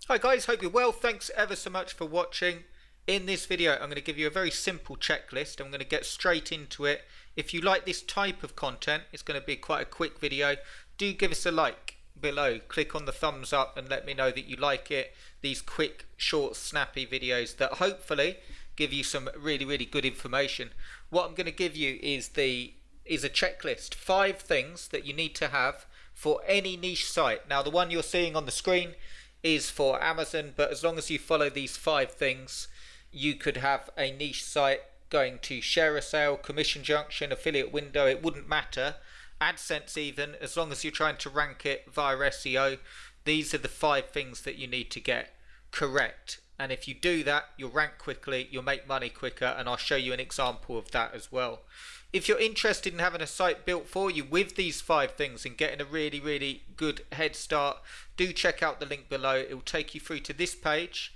Hi guys, hope you're well. Thanks ever so much for watching. In this video, I'm going to give you a very simple checklist. I'm going to get straight into it. If you like this type of content, it's going to be quite a quick video. Do give us a like below. Click on the thumbs up and let me know that you like it. These quick, short, snappy videos that hopefully give you some really good information. What I'm going to give you is a checklist. 5 things that you need to have for any niche site. Now, the one you're seeing on the screen is for Amazon, but as long as you follow these 5 things, you could have a niche site going to share a sale, commission junction, affiliate window, it wouldn't matter. AdSense even, as long as you're trying to rank it via SEO, these are the 5 things that you need to get correct. And if you do that, you'll rank quickly, you'll make money quicker, and I'll show you an example of that as well. If you're interested in having a site built for you with these 5 things and getting a really good head start, do check out the link below. It will take you through to this page.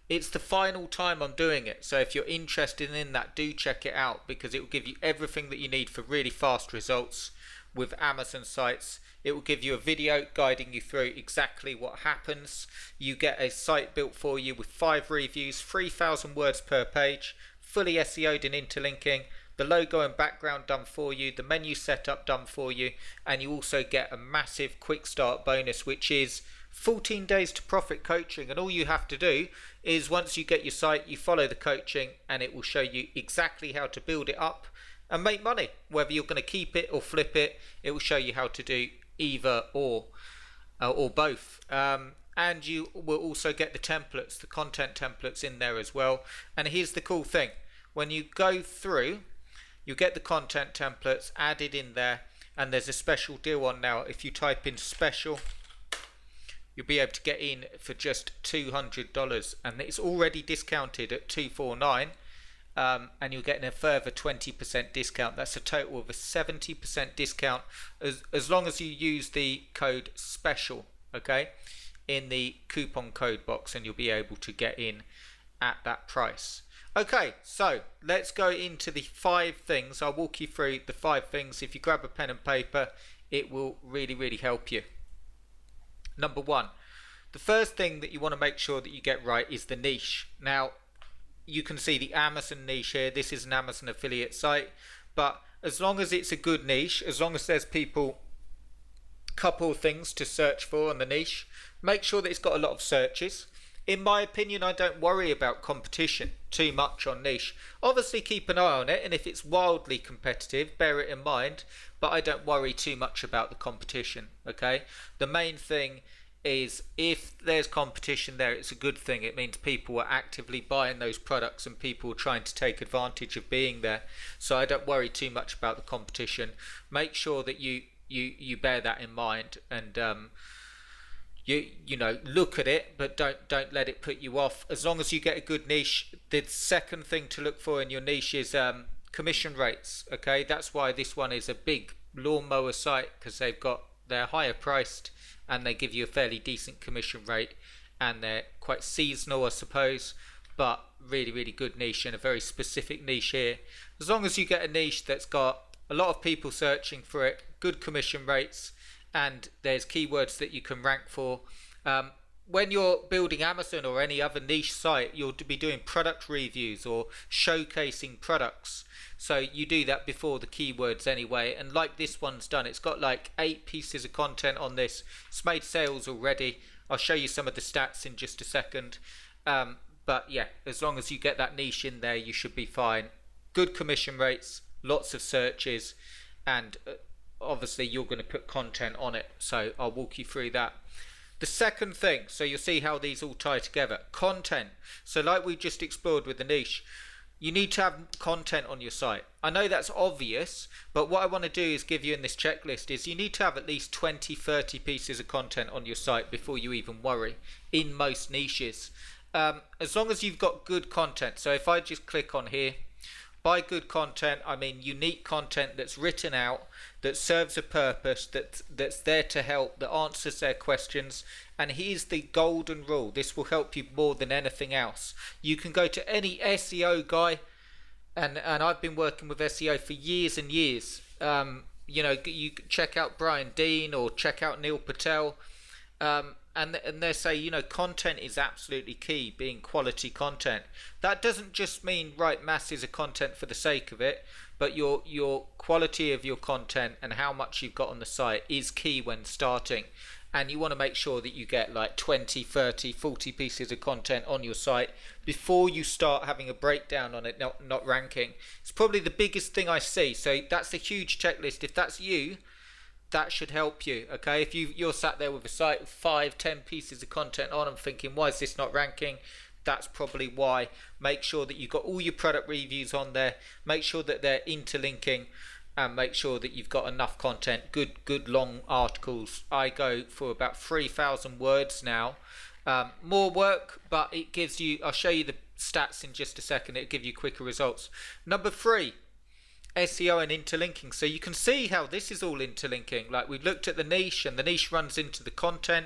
It's the final time I'm doing it, so if you're interested in that, do check it out because it will give you everything that you need for really fast results with Amazon sites. It will give you a video guiding you through exactly what happens. You get a site built for you with 5 reviews, 3,000 words per page, fully SEO'd and interlinking, the logo and background done for you, the menu setup done for you, and you also get a massive quick start bonus, which is 14 days to profit coaching. And all you have to do is once you get your site, you follow the coaching and it will show you exactly how to build it up and make money. Whether you're going to keep it or flip it, it will show you how to do either or both. And you will also get the templates, the content templates in there as well. And here's the cool thing: when you go through, you get the content templates added in there, and there's a special deal on now. If you type in special, you'll be able to get in for just $200, and it's already discounted at $249, and you're getting a further 20% discount. That's a total of a 70% discount as long as you use the code special, okay, in the coupon code box, and you'll be able to get in at that price. Okay, so let's go into the 5 things. I'll walk you through the 5 things. If you grab a pen and paper, it will really help you. Number 1, the first thing that you want to make sure that you get right is the niche. Now, you can see the Amazon niche here. This is an Amazon affiliate site, but as long as it's a good niche, as long as there's couple of things to search for on the niche, make sure that it's got a lot of searches. In my opinion, I don't worry about competition too much on niche. Obviously keep an eye on it, and if it's wildly competitive, bear it in mind, but I don't worry too much about the competition, okay? The main thing is if there's competition there, it's a good thing. It means people are actively buying those products and people are trying to take advantage of being there. So I don't worry too much about the competition. Make sure that you bear that in mind, and you know, look at it, but don't let it put you off. As long as you get a good niche. The second thing to look for in your niche is commission rates, okay? That's why this one is a big lawnmower site, because they're higher priced and they give you a fairly decent commission rate, and they're quite seasonal, I suppose, but really good niche, and a very specific niche here. As long as you get a niche that's got a lot of people searching for it, good commission rates, and there's keywords that you can rank for. When you're building Amazon or any other niche site, you'll be doing product reviews or showcasing products, so you do that before the keywords anyway. And like this one's done, it's got like 8 pieces of content on this. It's made sales already. I'll show you some of the stats in just a second, but yeah, as long as you get that niche in there, you should be fine. Good commission rates, lots of searches, and obviously you're going to put content on it, so I'll walk you through that. The second thing, so you'll see how these all tie together. Content. So like we just explored with the niche, you need to have content on your site. I know that's obvious, but what I want to do is give you in this checklist is you need to have at least 20-30 pieces of content on your site before you even worry, in most niches. As long as you've got good content. So if I just click on here, by good content, I mean unique content that's written out, that serves a purpose, that's there to help, that answers their questions. And here's the golden rule. This will help you more than anything else. You can go to any SEO guy, and I've been working with SEO for years and years. You know, you check out Brian Dean or check out Neil Patel, and and they say, you know, content is absolutely key, being quality content. That doesn't just mean write masses of content for the sake of it, but your quality of your content and how much you've got on the site is key when starting. And you want to make sure that you get like 20, 30, 40 pieces of content on your site before you start having a breakdown on it, not ranking. It's probably the biggest thing I see. So that's a huge checklist. If that's you, that should help you. Okay, if you're sat there with a site with 5, 10 pieces of content on and thinking, why is this not ranking? That's probably why. Make sure that you've got all your product reviews on there. Make sure that they're interlinking, and make sure that you've got enough content, good long articles. I go for about 3,000 words now. More work, but it gives you, I'll show you the stats in just a second, it'll give you quicker results. Number 3, SEO and interlinking. So you can see how this is all interlinking. Like we've looked at the niche, and the niche runs into the content,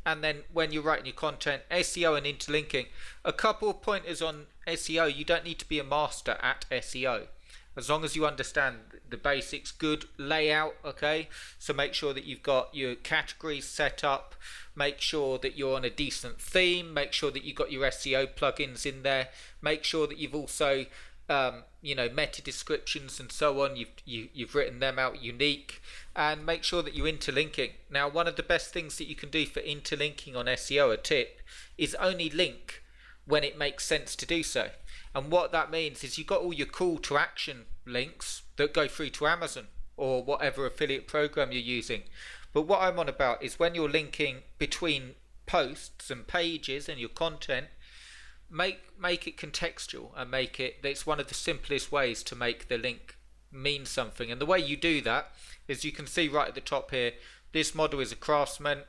and then when you're writing your content, SEO and interlinking. A couple of pointers on SEO: you don't need to be a master at SEO, as long as you understand the basics. Good layout, okay? So make sure that you've got your categories set up, make sure that you're on a decent theme, make sure that you've got your SEO plugins in there, make sure that you've also you know, meta descriptions and so on, you've written them out unique, and make sure that you're interlinking. Now, one of the best things that you can do for interlinking on SEO, a tip, is only link when it makes sense to do so. And what that means is you've got all your call to action links that go through to Amazon or whatever affiliate program you're using. But what I'm on about is when you're linking between posts and pages and your content, make it contextual, and make it, it's one of the simplest ways to make the link mean something. And the way you do that is, you can see right at the top here, this model is a Craftsman,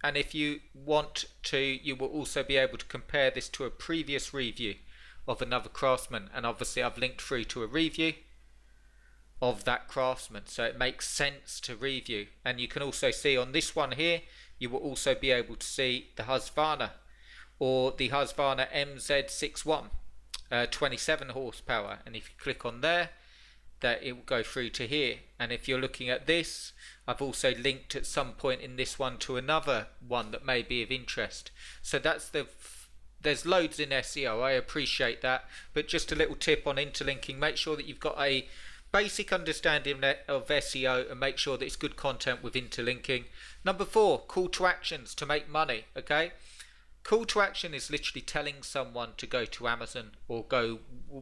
and if you want to, you will also be able to compare this to a previous review of another Craftsman, and obviously I've linked through to a review of that Craftsman, so it makes sense to review. And you can also see on this one here, you will also be able to see the Husqvarna, or the Husqvarna MZ61, 27 horsepower, and if you click on there, that it will go through to here. And if you're looking at this, I've also linked at some point in this one to another one that may be of interest. So that's there's loads in SEO, I appreciate that, but just a little tip on interlinking: make sure that you've got a basic understanding of SEO, and make sure that it's good content with interlinking. Number 4, call to actions to make money. Okay, call to action is literally telling someone to go to Amazon or go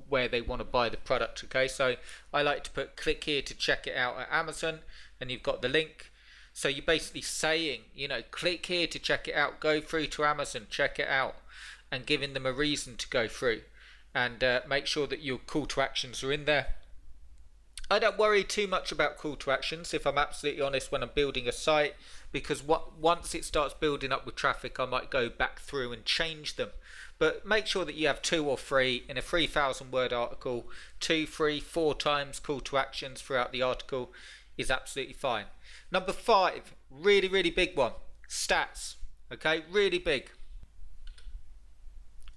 where they want to buy the product. Okay, so I like to put click here to check it out at Amazon, and you've got the link. So you're basically saying, you know, click here to check it out, go through to Amazon, check it out, and giving them a reason to go through. And make sure that your call to actions are in there. I don't worry too much about call to actions, if I'm absolutely honest, when I'm building a site, because once it starts building up with traffic, I might go back through and change them. But make sure that you have 2 or 3 in a 3,000 word article. 2, 3, 4 times call to actions throughout the article is absolutely fine. Number 5, really big one, stats. Okay, really big.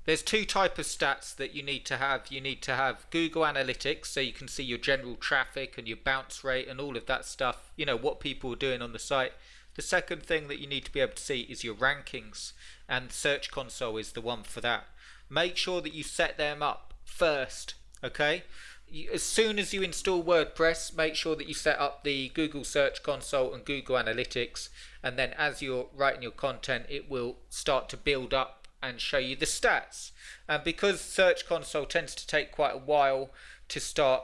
There's 2 types of stats that you need to have. You need to have Google Analytics, so you can see your general traffic and your bounce rate and all of that stuff, you know, what people are doing on the site. The second thing that you need to be able to see is your rankings, and Search Console is the one for that. Make sure that you set them up first, okay? As soon as you install WordPress, make sure that you set up the Google Search Console and Google Analytics, and then as you're writing your content, it will start to build up and show you the stats. And because Search Console tends to take quite a while to start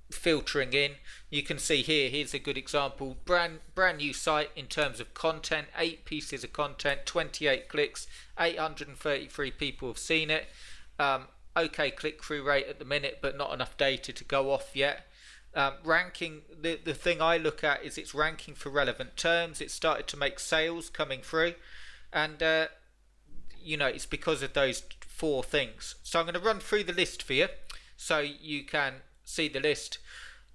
filtering in, you can see here's a good example, brand new site in terms of content, 8 pieces of content, 28 clicks, 833 people have seen it. Okay click-through rate at the minute, but not enough data to go off yet. Ranking, the thing I look at is it's ranking for relevant terms. It started to make sales coming through, and you know, it's because of those 4 things. So I'm going to run through the list for you so you can see the list.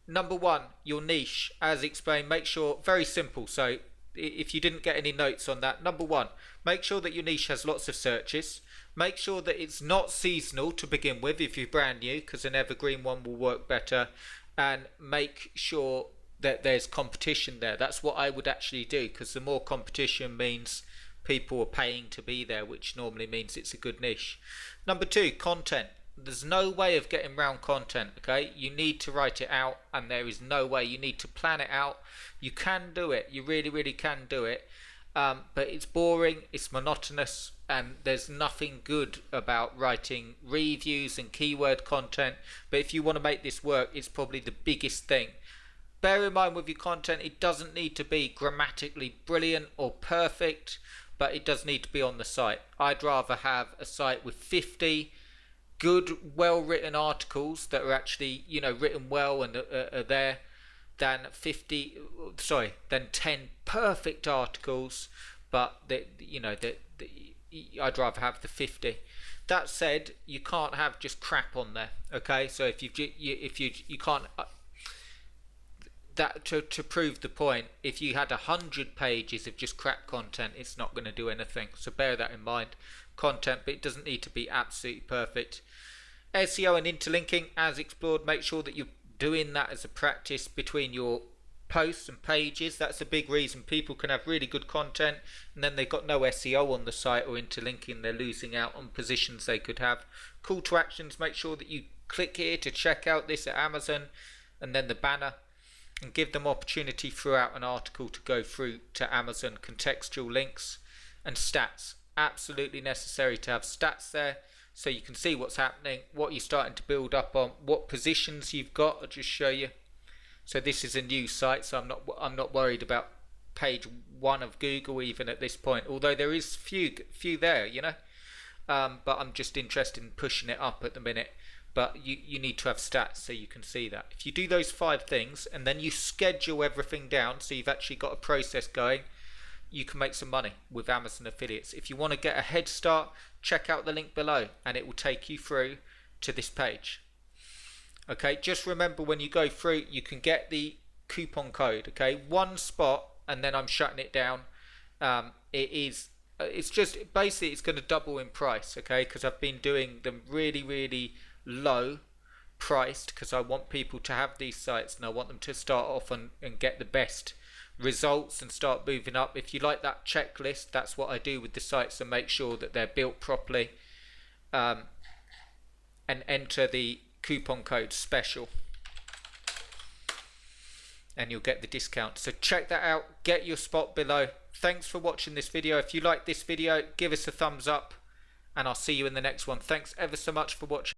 Number 1, your niche, as explained. Make sure, very simple, so if you didn't get any notes on that, number 1, make sure that your niche has lots of searches. Make sure that it's not seasonal to begin with if you're brand new, because an evergreen one will work better. And make sure that there's competition there. That's what I would actually do, because the more competition means people are paying to be there, which normally means it's a good niche. Number 2, content. There's no way of getting around content, okay? You need to write it out, and there is no way. You need to plan it out. You can do it. You really, really can do it. But it's boring, it's monotonous, and there's nothing good about writing reviews and keyword content. But if you want to make this work, it's probably the biggest thing. Bear in mind with your content, it doesn't need to be grammatically brilliant or perfect, but it does need to be on the site. I'd rather have a site with 50 good, well-written articles that are actually, written well and are there, than 10 perfect articles, but I'd rather have the 50. That said, you can't have just crap on there, okay? So if you can't, that to prove the point, if you had 100 pages of just crap content, it's not going to do anything. So bear that in mind. Content, but it doesn't need to be absolutely perfect. SEO and interlinking, as explored, make sure that you're doing that as a practice between your posts and pages. That's a big reason people can have really good content and then they've got no SEO on the site or interlinking. They're losing out on positions they could have. Call to actions, make sure that you click here to check out this at Amazon, and then the banner, and give them opportunity throughout an article to go through to Amazon. Contextual links and stats, absolutely necessary to have stats there, so you can see what's happening, what you're starting to build up on, what positions you've got. I'll just show you. So this is a new site, so I'm not worried about page 1 of Google even at this point, although there is few there, but I'm just interested in pushing it up at the minute. But you need to have stats so you can see that. If you do those 5 things and then you schedule everything down so you've actually got a process going, you can make some money with Amazon affiliates. If you want to get a head start, check out the link below and it will take you through to this page. Okay, just remember when you go through, you can get the coupon code. Okay, one spot and then I'm shutting it down. It's just basically it's going to double in price. Okay, because I've been doing them really, really low priced because I want people to have these sites and I want them to start off and get the best results and start moving up. If you like that checklist, that's what I do with the sites and make sure that they're built properly, and enter the coupon code special and you'll get the discount. So check that out, get your spot below. Thanks for watching this video. If you like this video, give us a thumbs up and I'll see you in the next one. Thanks ever so much for watching.